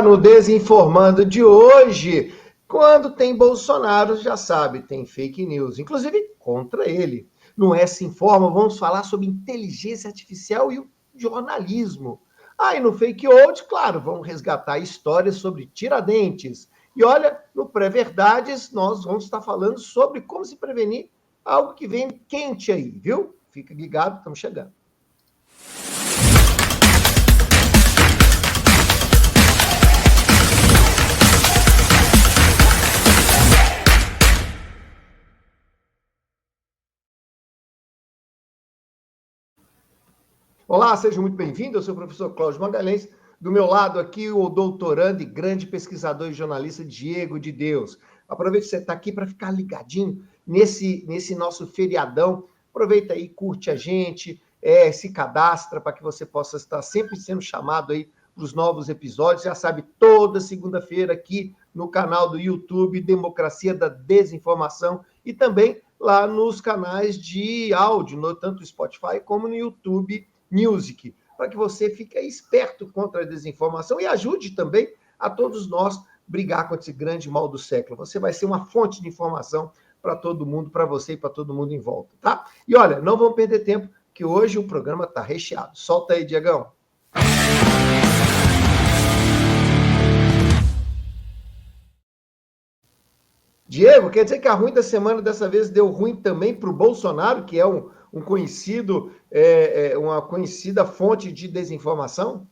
no Desinformando de hoje, quando tem Bolsonaro, já sabe, tem fake news, inclusive contra ele. No S Informa, vamos falar sobre inteligência artificial e o jornalismo. Aí no Fake Old, claro, vamos resgatar histórias sobre Tiradentes. E olha, no Pré-Verdades, nós vamos estar falando sobre como se prevenir algo que vem quente aí, viu? Fica ligado, estamos chegando. Olá, seja muito bem-vindo. Eu sou o professor Cláudio Magalhães. Do meu lado aqui, o doutorando e grande pesquisador e jornalista Diego de Deus. Aproveite que você está aqui para ficar ligadinho nesse nosso feriadão. Aproveita aí, curte a gente, se cadastra para que você possa estar sempre sendo chamado aí para os novos episódios. Já sabe, toda segunda-feira aqui no canal do YouTube Democracia da Desinformação e também lá nos canais de áudio, tanto no Spotify como no YouTube Music, para que você fique esperto contra a desinformação e ajude também a todos nós brigar contra esse grande mal do século. Você vai ser uma fonte de informação para todo mundo, para você e para todo mundo em volta, tá? E olha, não vamos perder tempo, que hoje o programa está recheado. Solta aí, Diegão. Diego, quer dizer que a ruim da semana dessa vez deu ruim também para o Bolsonaro, que é um conhecido, uma conhecida fonte de desinformação?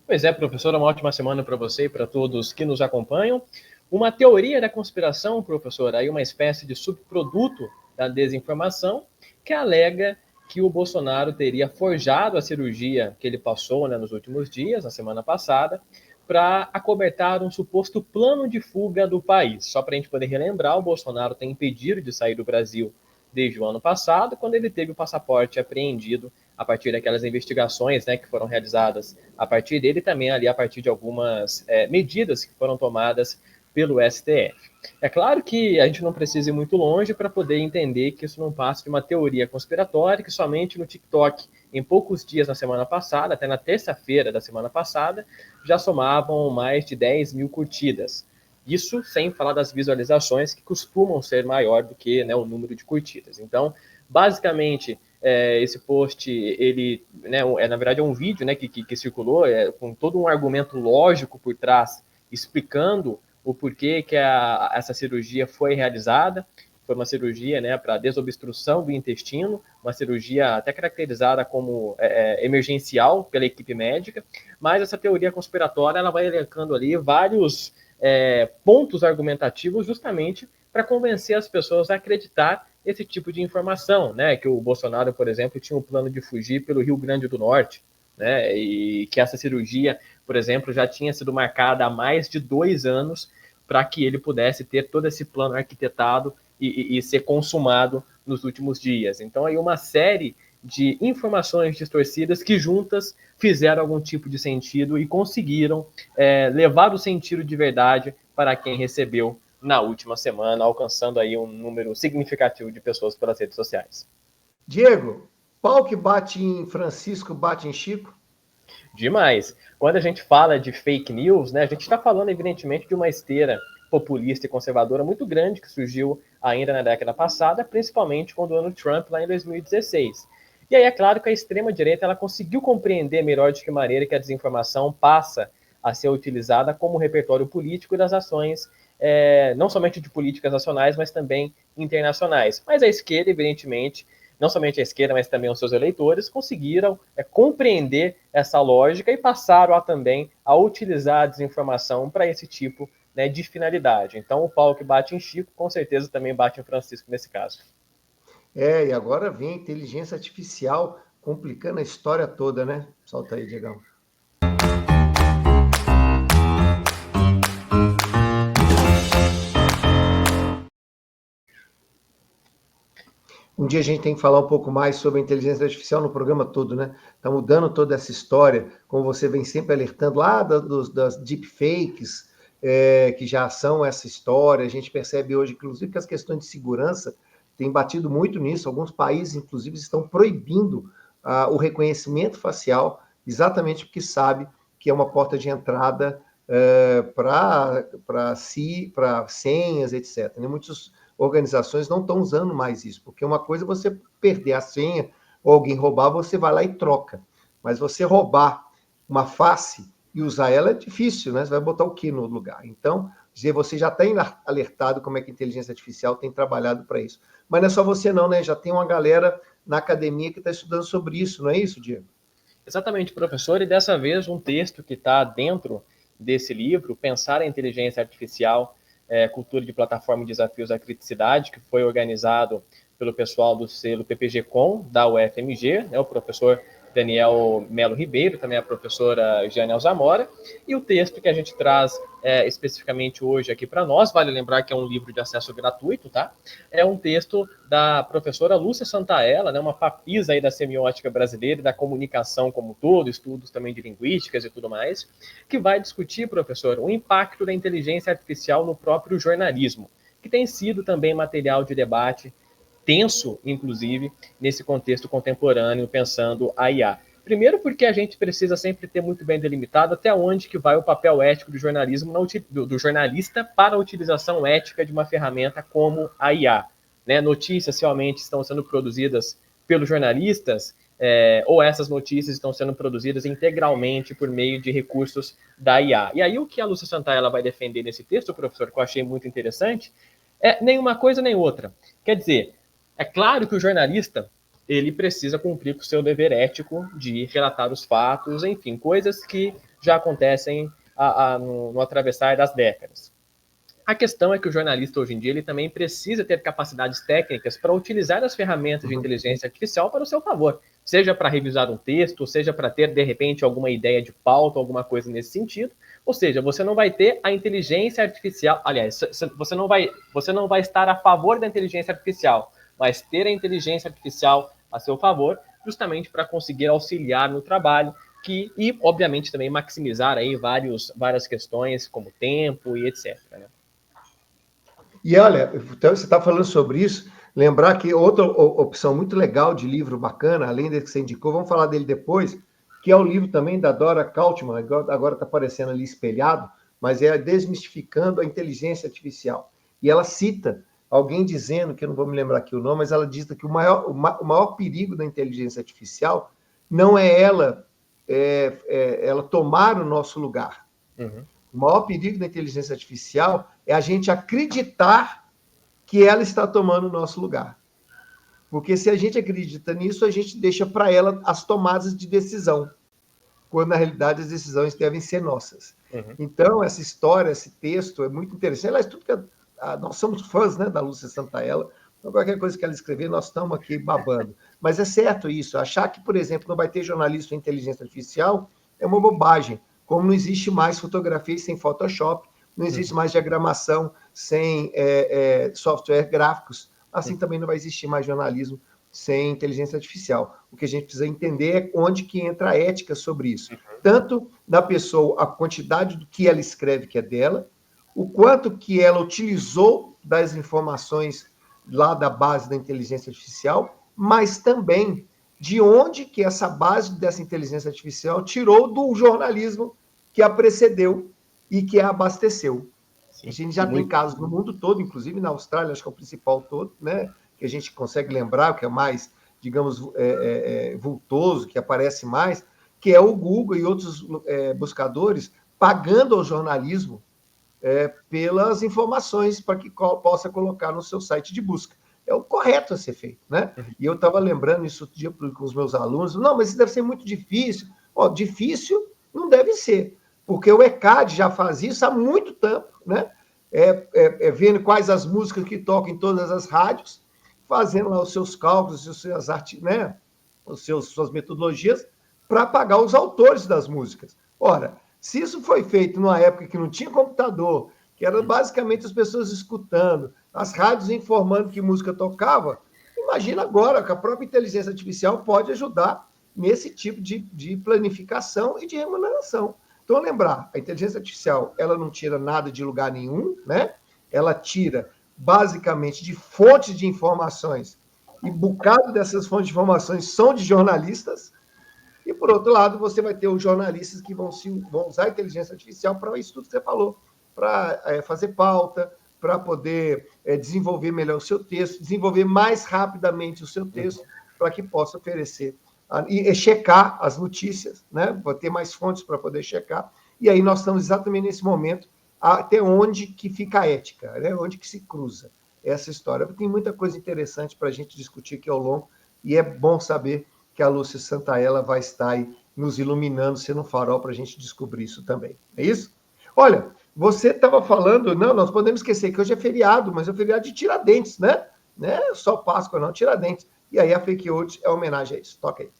Pois é, professor, uma ótima semana para você e para todos que nos acompanham. Uma teoria da conspiração, professor, aí uma espécie de subproduto da desinformação, que alega que o Bolsonaro teria forjado a cirurgia que ele passou, né, nos últimos dias, na semana passada, para acobertar um suposto plano de fuga do país. Só para a gente poder relembrar, o Bolsonaro tem impedido de sair do Brasil desde o ano passado, quando ele teve o passaporte apreendido a partir daquelas investigações, né, que foram realizadas a partir dele e também ali a partir de algumas medidas que foram tomadas pelo STF. É claro que a gente não precisa ir muito longe para poder entender que isso não passa de uma teoria conspiratória, que somente no TikTok, em poucos dias na semana passada, até na terça-feira da semana passada, já somavam mais de 10 mil curtidas. Isso sem falar das visualizações, que costumam ser maior do que, né, o número de curtidas. Então, basicamente, esse post, ele, né, na verdade, é um vídeo, né, que circulou com todo um argumento lógico por trás, explicando o porquê que essa cirurgia foi realizada. Foi uma cirurgia, né, para desobstrução do intestino, uma cirurgia até caracterizada como emergencial pela equipe médica, mas essa teoria conspiratória ela vai elencando ali vários pontos argumentativos justamente para convencer as pessoas a acreditar esse tipo de informação, né? Que o Bolsonaro, por exemplo, tinha um plano de fugir pelo Rio Grande do Norte, né? E que essa cirurgia, por exemplo, já tinha sido marcada há mais de 2 anos para que ele pudesse ter todo esse plano arquitetado e ser consumado nos últimos dias. Então, aí uma série de informações distorcidas que juntas fizeram algum tipo de sentido e conseguiram levar o sentido de verdade para quem recebeu na última semana, alcançando aí um número significativo de pessoas pelas redes sociais. Diego, pau que bate em Francisco, bate em Chico? Demais. Quando a gente fala de fake news, né, a gente está falando, evidentemente, de uma esteira populista e conservadora muito grande que surgiu ainda na década passada, principalmente com o Donald Trump lá em 2016. E aí é claro que a extrema-direita ela conseguiu compreender melhor de que maneira que a desinformação passa a ser utilizada como repertório político das ações, não somente de políticas nacionais, mas também internacionais. Mas a esquerda, evidentemente, não somente a esquerda, mas também os seus eleitores, conseguiram compreender essa lógica e passaram também a utilizar a desinformação para esse tipo, né, de finalidade. Então, o pau que bate em Chico, com certeza também bate em Francisco nesse caso. E agora vem a inteligência artificial complicando a história toda, né? Solta aí, Diegão. Um dia a gente tem que falar um pouco mais sobre a inteligência artificial no programa todo, né? Está mudando toda essa história, como você vem sempre alertando lá das deepfakes, que já são essa história. A gente percebe hoje, inclusive, que as questões de segurança têm batido muito nisso. Alguns países, inclusive, estão proibindo o reconhecimento facial, exatamente porque sabe que é uma porta de entrada para senhas, etc. Né? Muitas organizações não estão usando mais isso, porque uma coisa é você perder a senha ou alguém roubar, você vai lá e troca. Mas você roubar uma face e usar ela é difícil, né? Você vai botar o que no lugar? Então, você já tem alertado como é que a inteligência artificial tem trabalhado para isso. Mas não é só você não, né? Já tem uma galera na academia que está estudando sobre isso, não é isso, Diego? Exatamente, professor, e dessa vez um texto que está dentro desse livro, Pensar a Inteligência Artificial, Cultura de Plataforma e Desafios à Criticidade, que foi organizado pelo pessoal do selo PPG-Com, da UFMG, né, o professor Daniel Melo Ribeiro, também a professora Janel Zamora, e o texto que a gente traz especificamente hoje aqui para nós, vale lembrar que é um livro de acesso gratuito, tá? É um texto da professora Lúcia Santaella, né, uma papisa aí da semiótica brasileira e da comunicação como um todo, estudos também de linguísticas e tudo mais, que vai discutir, professor, o impacto da inteligência artificial no próprio jornalismo, que tem sido também material de debate tenso, inclusive, nesse contexto contemporâneo, pensando a IA. Primeiro porque a gente precisa sempre ter muito bem delimitado até onde que vai o papel ético do jornalismo, do jornalista para a utilização ética de uma ferramenta como a IA. Né? Notícias realmente estão sendo produzidas pelos jornalistas, ou essas notícias estão sendo produzidas integralmente por meio de recursos da IA. E aí o que a Lúcia Santaella vai defender nesse texto, professor, que eu achei muito interessante, é nenhuma coisa nem outra. Quer dizer, é claro que o jornalista ele precisa cumprir com o seu dever ético de relatar os fatos, enfim, coisas que já acontecem no atravessar das décadas. A questão é que o jornalista hoje em dia ele também precisa ter capacidades técnicas para utilizar as ferramentas de inteligência artificial para o seu favor, seja para revisar um texto, seja para ter de repente alguma ideia de pauta, alguma coisa nesse sentido. Ou seja, você não vai ter a inteligência artificial, aliás, você não vai estar a favor da inteligência artificial, mas ter a inteligência artificial a seu favor, justamente para conseguir auxiliar no trabalho e obviamente, também maximizar aí várias questões, como tempo e etc. Né? E olha, então você está falando sobre isso, lembrar que outra opção muito legal de livro bacana, além desse que você indicou, vamos falar dele depois, que é o livro também da Dora Kaufman, agora está aparecendo ali espelhado, mas é Desmistificando a Inteligência Artificial. E ela cita alguém dizendo, que eu não vou me lembrar aqui o nome, mas ela diz que o maior perigo da inteligência artificial não é ela tomar o nosso lugar. Uhum. O maior perigo da inteligência artificial é a gente acreditar que ela está tomando o nosso lugar. Porque se a gente acredita nisso, a gente deixa para ela as tomadas de decisão, quando na realidade as decisões devem ser nossas. Uhum. Então, essa história, esse texto é muito interessante. Aliás, tudo que nós somos fãs, né, da Lúcia Santaella, então qualquer coisa que ela escrever, nós estamos aqui babando. Mas é certo isso. Achar que, por exemplo, não vai ter jornalista em inteligência artificial é uma bobagem. Como não existe mais fotografia sem Photoshop, não existe mais diagramação sem software gráficos, assim também não vai existir mais jornalismo sem inteligência artificial. O que a gente precisa entender é onde que entra a ética sobre isso. Tanto na pessoa, a quantidade do que ela escreve que é dela, o quanto que ela utilizou das informações lá da base da inteligência artificial, mas também de onde que essa base dessa inteligência artificial tirou do jornalismo que a precedeu e que a abasteceu. Sim, a gente já tem casos no mundo todo, inclusive na Austrália, acho que é o principal todo, né, que a gente consegue lembrar, que é mais, digamos, vultoso, que aparece mais, que é o Google e outros buscadores pagando ao jornalismo pelas informações para que possa colocar no seu site de busca. É o correto a ser feito, né? E eu estava lembrando isso outro dia com os meus alunos. Não, mas isso deve ser muito difícil. Difícil não deve ser, porque o ECAD já faz isso há muito tempo, né? Vendo quais as músicas que tocam em todas as rádios, fazendo lá os seus cálculos, né? Suas metodologias para pagar os autores das músicas. Ora, se isso foi feito numa época que não tinha computador, que era basicamente as pessoas escutando, as rádios informando que música tocava, imagina agora que a própria inteligência artificial pode ajudar nesse tipo de planificação e de remuneração. Então, lembrar, a inteligência artificial, ela não tira nada de lugar nenhum, né? Ela tira, basicamente, de fontes de informações, e um bocado dessas fontes de informações são de jornalistas, E, por outro lado, você vai ter os jornalistas que vão usar a inteligência artificial para isso tudo que você falou, para fazer pauta, para poder desenvolver melhor o seu texto, desenvolver mais rapidamente o seu texto, para que possa oferecer e checar as notícias, né? Vou ter mais fontes para poder checar. E aí nós estamos exatamente nesse momento, até onde que fica a ética, né? Onde que se cruza essa história. Tem muita coisa interessante para a gente discutir aqui ao longo, e é bom saber que a Lúcia Santaella vai estar aí nos iluminando, sendo um farol para a gente descobrir isso também. É isso? Olha, você estava falando, não, nós podemos esquecer que hoje é feriado, mas é feriado de Tiradentes, né? Só Páscoa, não, Tiradentes. E aí a Fake Old é homenagem a isso. Toca aí.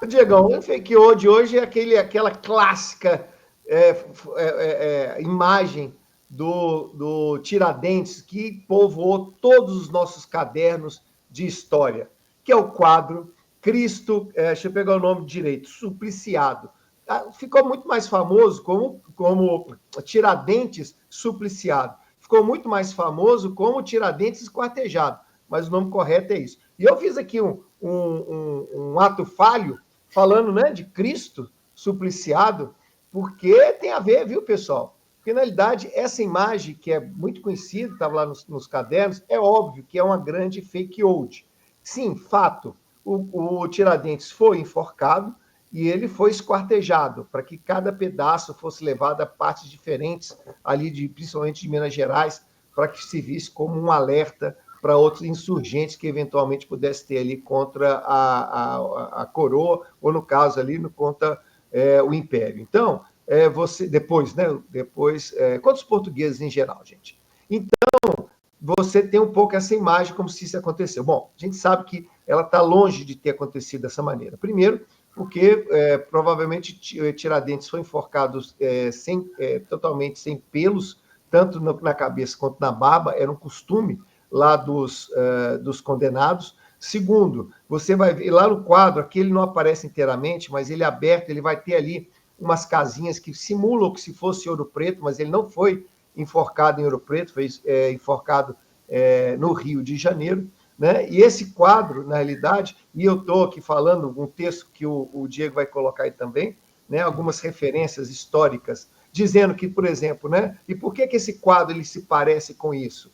Diegão, o Fake Old hoje é aquela clássica imagem do Tiradentes que povoou todos os nossos cadernos de história, que é o quadro Cristo, deixa eu pegar o nome direito, Supliciado. Ficou muito mais famoso como Tiradentes Supliciado. Ficou muito mais famoso como Tiradentes Esquartejado, mas o nome correto é isso. E eu fiz aqui um ato falho, falando, né, de Cristo supliciado, porque tem a ver, viu, pessoal? Porque, na realidade, essa imagem, que é muito conhecida, estava lá nos cadernos, é óbvio que é uma grande fake old. Sim, fato, o Tiradentes foi enforcado e ele foi esquartejado, para que cada pedaço fosse levado a partes diferentes, ali principalmente de Minas Gerais, para que se visse como um alerta para outros insurgentes que eventualmente pudesse ter ali contra a coroa, ou no caso ali, contra o Império. Então, você depois, né? Contra os portugueses em geral, gente. Então, você tem um pouco essa imagem como se isso aconteceu. Bom, a gente sabe que ela está longe de ter acontecido dessa maneira. Primeiro, porque provavelmente Tiradentes foi enforcado totalmente sem pelos, tanto na cabeça quanto na barba, era um costume lá dos condenados. Segundo, você vai ver lá no quadro, aqui ele não aparece inteiramente, mas ele é aberto, ele vai ter ali umas casinhas que simulam que se fosse Ouro Preto, mas ele não foi enforcado em Ouro Preto, foi enforcado no Rio de Janeiro, né? E esse quadro, na realidade, e eu estou aqui falando um texto que o Diego vai colocar aí também, né? Algumas referências históricas, dizendo que, por exemplo, né? E por que esse quadro ele se parece com isso?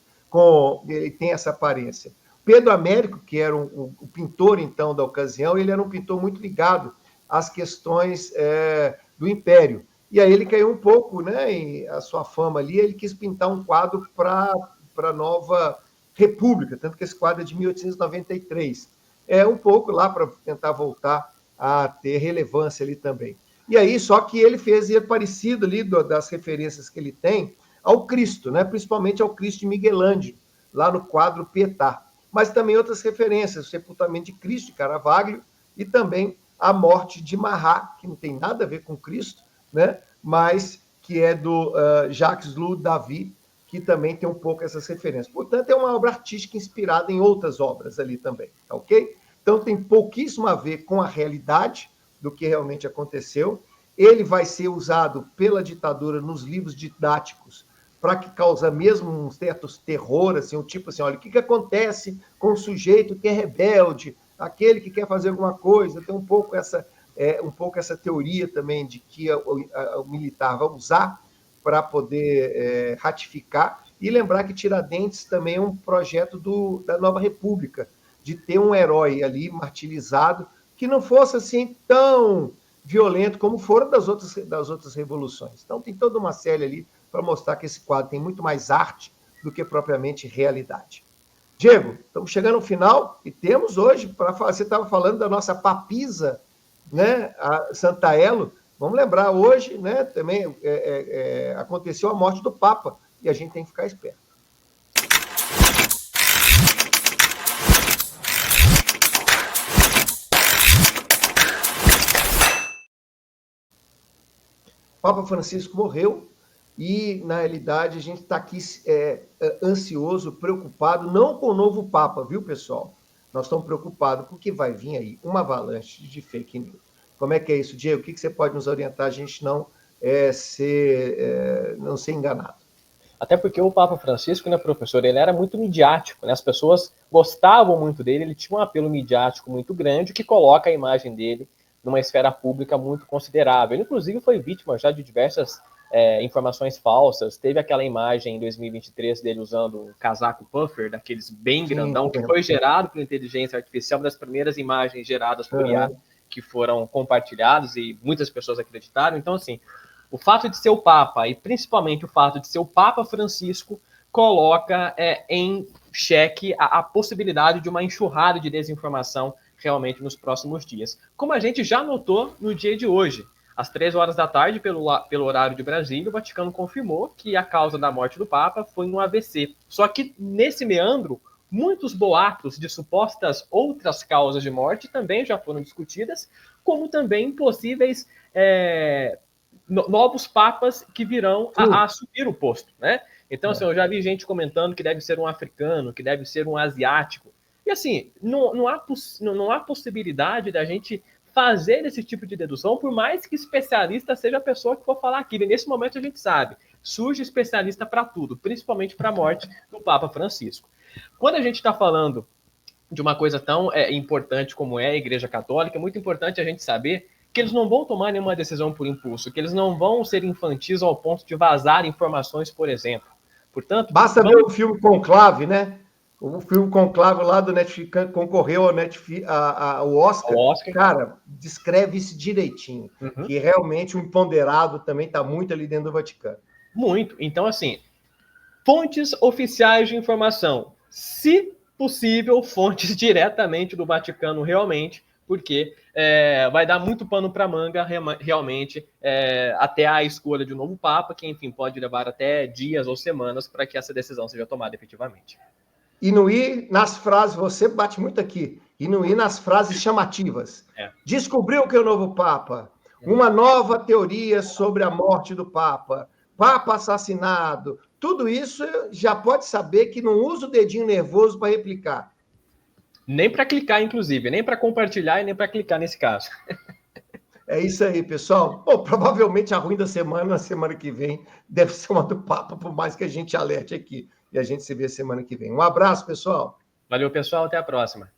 Ele tem essa aparência. Pedro Américo, que era o pintor, então, da ocasião, ele era um pintor muito ligado às questões do Império. E aí ele caiu um pouco, né, em a sua fama ali, ele quis pintar um quadro para a nova República, tanto que esse quadro é de 1893. Um pouco lá para tentar voltar a ter relevância ali também. E aí, só que ele fez parecido ali das referências que ele tem ao Cristo, né? Principalmente ao Cristo de Miguel Ângelo, lá no quadro Pietà. Mas também outras referências, o sepultamento de Cristo, de Caravaggio, e também a morte de Marat, que não tem nada a ver com Cristo, né? Mas que é do Jacques Louis David, que também tem um pouco essas referências. Portanto, é uma obra artística inspirada em outras obras ali também, tá ok? Então, tem pouquíssimo a ver com a realidade do que realmente aconteceu. Ele vai ser usado pela ditadura nos livros didáticos para que causa mesmo um certo terror, assim, um tipo assim, olha, o que acontece com o sujeito que é rebelde, aquele que quer fazer alguma coisa, tem um pouco essa teoria também de que o militar vai usar para poder ratificar, e lembrar que Tiradentes também é um projeto da Nova República, de ter um herói ali martirizado, que não fosse assim tão violento como foram das outras revoluções. Então tem toda uma série ali para mostrar que esse quadro tem muito mais arte do que propriamente realidade. Diego, estamos chegando ao final e temos hoje, você estava falando da nossa papisa, né, a Santaella. Vamos lembrar, hoje, né, também aconteceu a morte do Papa e a gente tem que ficar esperto. Papa Francisco morreu e, na realidade, a gente está aqui ansioso, preocupado, não com o novo Papa, viu, pessoal? Nós estamos preocupados com o que vai vir aí, uma avalanche de fake news. Como é que é isso, Diego? O que você pode nos orientar a gente não ser enganado? Até porque o Papa Francisco, né, professor, ele era muito midiático, né? As pessoas gostavam muito dele, ele tinha um apelo midiático muito grande, que coloca a imagem dele numa esfera pública muito considerável. Ele, inclusive, foi vítima já de diversas informações falsas. Teve aquela imagem em 2023 dele usando um casaco puffer, daqueles bem grandão, que foi gerado por inteligência artificial, uma das primeiras imagens geradas por IA que foram compartilhadas e muitas pessoas acreditaram. Então, assim, o fato de ser o Papa, e principalmente o fato de ser o Papa Francisco, coloca em xeque a possibilidade de uma enxurrada de desinformação realmente nos próximos dias. Como a gente já notou no dia de hoje, às 3 horas da tarde, pelo horário de Brasília, o Vaticano confirmou que a causa da morte do Papa foi um AVC. Só que nesse meandro, muitos boatos de supostas outras causas de morte também já foram discutidas, como também possíveis novos papas que virão a assumir o posto, né? Então, assim, eu já vi gente comentando que deve ser um africano, que deve ser um asiático. E, assim, não há possibilidade da gente fazer esse tipo de dedução, por mais que especialista seja a pessoa que for falar aquilo. E nesse momento a gente sabe, surge especialista para tudo, principalmente para a morte do Papa Francisco. Quando a gente está falando de uma coisa tão importante como é a Igreja Católica, é muito importante a gente saber que eles não vão tomar nenhuma decisão por impulso, que eles não vão ser infantis ao ponto de vazar informações, por exemplo. Portanto, basta ver o filme Conclave, né? O filme Conclave lá do Netflix concorreu ao Oscar. Cara, descreve isso direitinho. Que realmente o imponderado também está muito ali dentro do Vaticano. Muito. Então, assim, fontes oficiais de informação. Se possível, fontes diretamente do Vaticano realmente, porque vai dar muito pano para manga realmente até a escolha de um novo Papa, que, enfim, pode levar até dias ou semanas para que essa decisão seja tomada efetivamente. E não ir nas frases, você bate muito aqui, e não ir nas frases chamativas. Descobriu que é o novo Papa, uma nova teoria sobre a morte do Papa, Papa assassinado, tudo isso já pode saber que não usa o dedinho nervoso para replicar. Nem para clicar, inclusive, nem para compartilhar e nem para clicar nesse caso. É isso aí, pessoal. Bom, provavelmente a ruim da semana, na semana que vem, deve ser uma do Papa, por mais que a gente alerte aqui. E a gente se vê semana que vem. Um abraço, pessoal. Valeu, pessoal. Até a próxima.